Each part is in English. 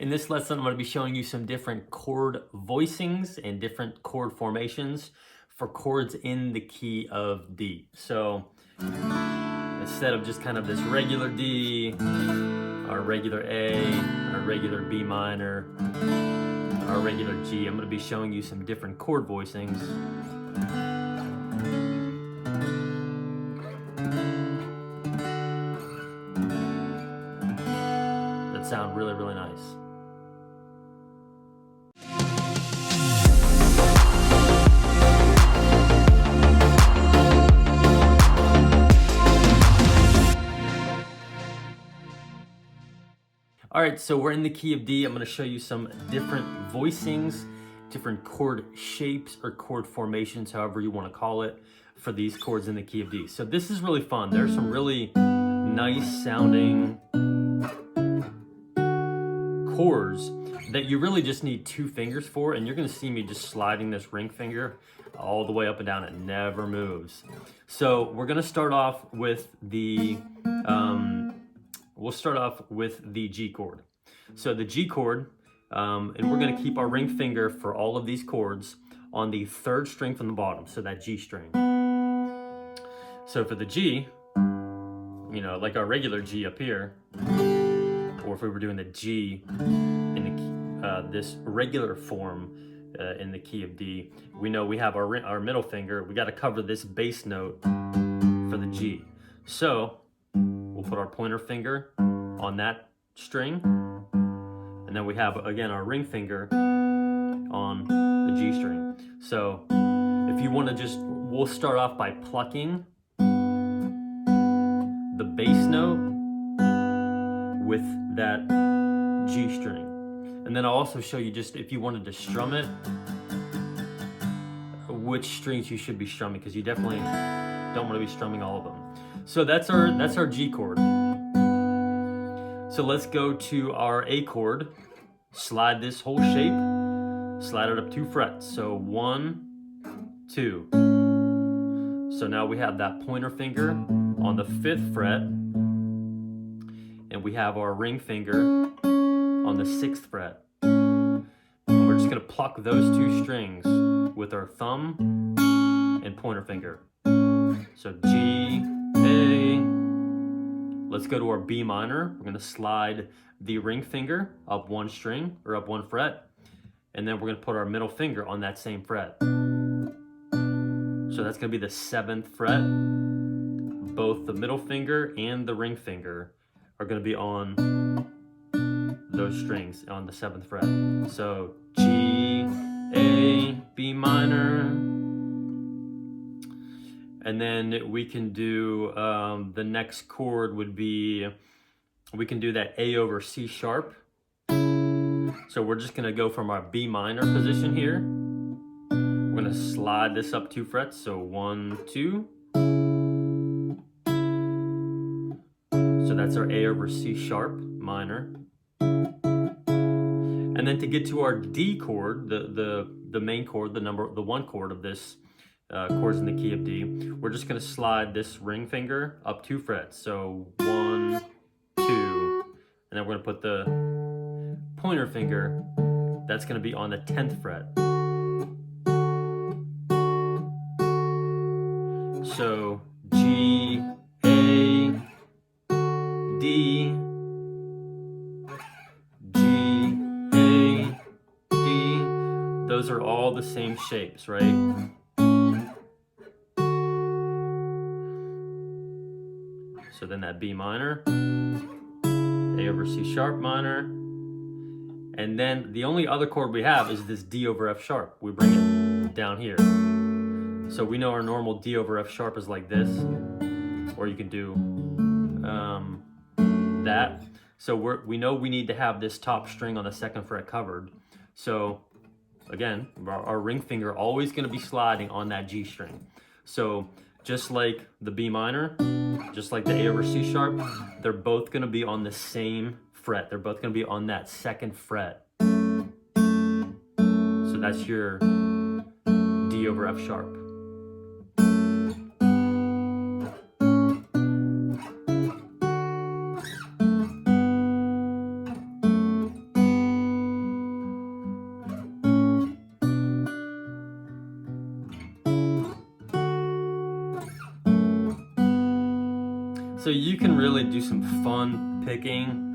In this lesson, I'm going to be showing you some different chord voicings and different chord formations for chords in the key of D. So instead of just kind of this regular D, our regular A, our regular B minor, our regular G, I'm going to be showing you some different chord voicings. That sound really, really nice. All right, so we're in the key of D. I'm going to show you some different voicings, different chord shapes or chord formations, however you want to call it, for these chords in the key of D. So this is really fun. There's some really nice sounding chords that you really just need two fingers for, and you're going to see me just sliding this ring finger all the way up and down. It never moves. So we're going to start off with the G chord. So the G chord, and we're going to keep our ring finger for all of these chords on the third string from the bottom, so that G string. So for the G, you know, like our regular G up here, or if we were doing the G in the this regular form in the key of D, we know we have our middle finger. We got to cover this bass note for the G. So we'll put our pointer finger on that string, and then we have, again, our ring finger on the G string. So if you want to we'll start off by plucking the bass note with that G string. And then I'll also show you, just if you wanted to strum it, which strings you should be strumming, because you definitely don't want to be strumming all of them. So that's our G chord. So let's go to our A chord. Slide this whole shape, slide it up 2 frets. So 1, 2. So now we have that pointer finger on the 5th fret, and we have our ring finger on the 6th fret. And we're just gonna pluck those 2 strings with our thumb and pointer finger. So G, A. Let's go to our B minor. We're gonna slide the ring finger up 1 string, or up 1 fret, and then we're gonna put our middle finger on that same fret. So that's gonna be the 7th fret. Both the middle finger and the ring finger are gonna be on those strings on the 7th fret. So G, A, B minor. And then we can do, the next chord would be, we can do that A over C sharp. So we're just gonna go from our B minor position here. We're gonna slide this up 2 frets, so 1, 2. So that's our A over C sharp minor. And then to get to our D chord, the main chord, the 1 chord of this chords in the key of D, we're just gonna slide this ring finger up 2 frets. So 1, 2, and then we're gonna put the pointer finger, that's gonna be on the 10th fret. So G, A, D, G, A, D. Those are all the same shapes, right? So then that B minor, A over C sharp minor, and then the only other chord we have is this D over F sharp. We bring it down here. So we know our normal D over F sharp is like this, or you can do that. So we know we need to have this top string on the 2nd fret covered. So again, our ring finger always going to be sliding on that G string. So just like the B minor, just like the A over C sharp, they're both going to be on the same fret. They're both going to be on that 2nd fret. So that's your D over F sharp. So you can really do some fun picking.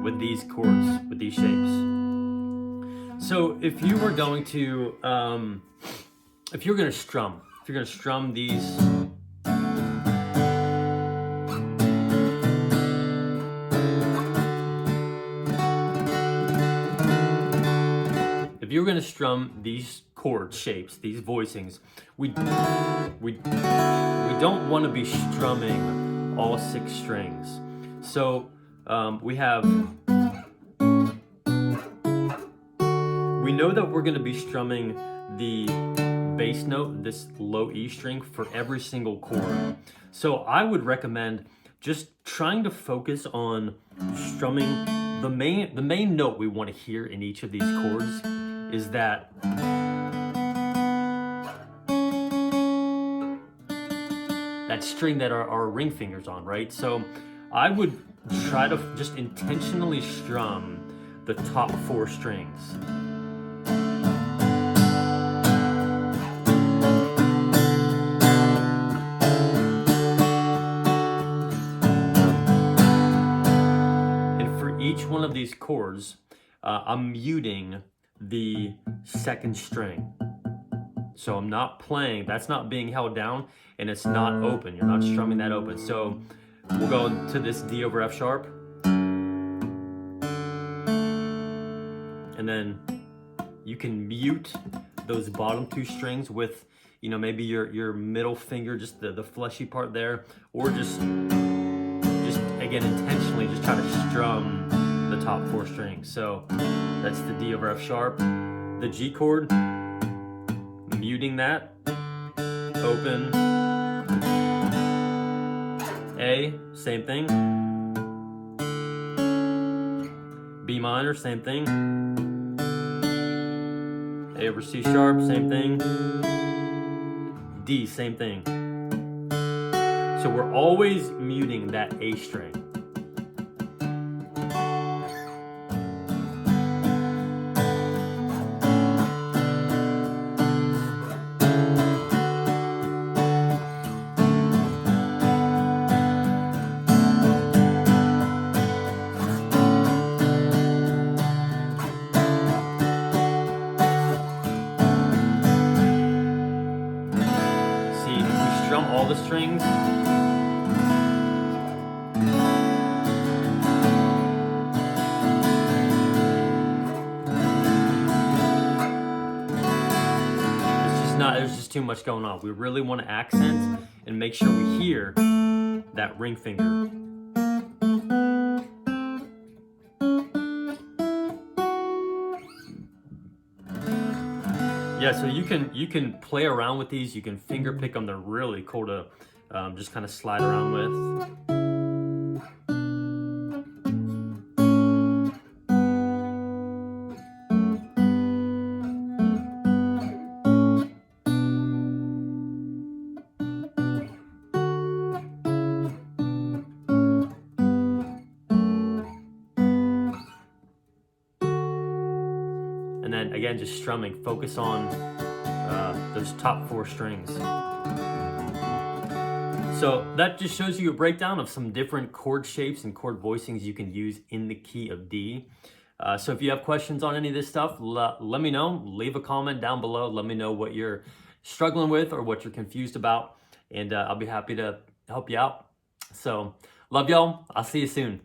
With these chords, with these shapes. So if you were going to, if you're going to strum these, if you're going to strum these chord shapes, these voicings, we don't want to be strumming all 6 strings. So we know that we're going to be strumming the bass note, this low E string, for every single chord. So I would recommend just trying to focus on strumming the main note we want to hear in each of these chords is that string that our ring finger's on, right? So I would try to just intentionally strum the top 4 strings. And for each one of these chords, I'm muting the 2nd string. So I'm not playing, that's not being held down, and it's not open. You're not strumming that open. So we'll go to this D over F sharp. And then you can mute those bottom 2 strings with, you know, maybe your middle finger, just the fleshy part there, or just again, intentionally just try to strum the top 4 strings. So that's the D over F sharp. The G chord, muting that, open. A, same thing. B minor, same thing. A over C sharp, same thing. D, same thing. So we're always muting that A string. Strum all the strings. There's just too much going on. We really want to accent and make sure we hear that ring finger. Yeah, so you can play around with these. You can finger pick them. They're really cool to just kind of slide around with. And then again, just strumming, focus on those top 4 strings. So that just shows you a breakdown of some different chord shapes and chord voicings you can use in the key of D. So if you have questions on any of this stuff, let me know. Leave a comment down below. Let me know what you're struggling with or what you're confused about, and I'll be happy to help you out. So love y'all. I'll see you soon.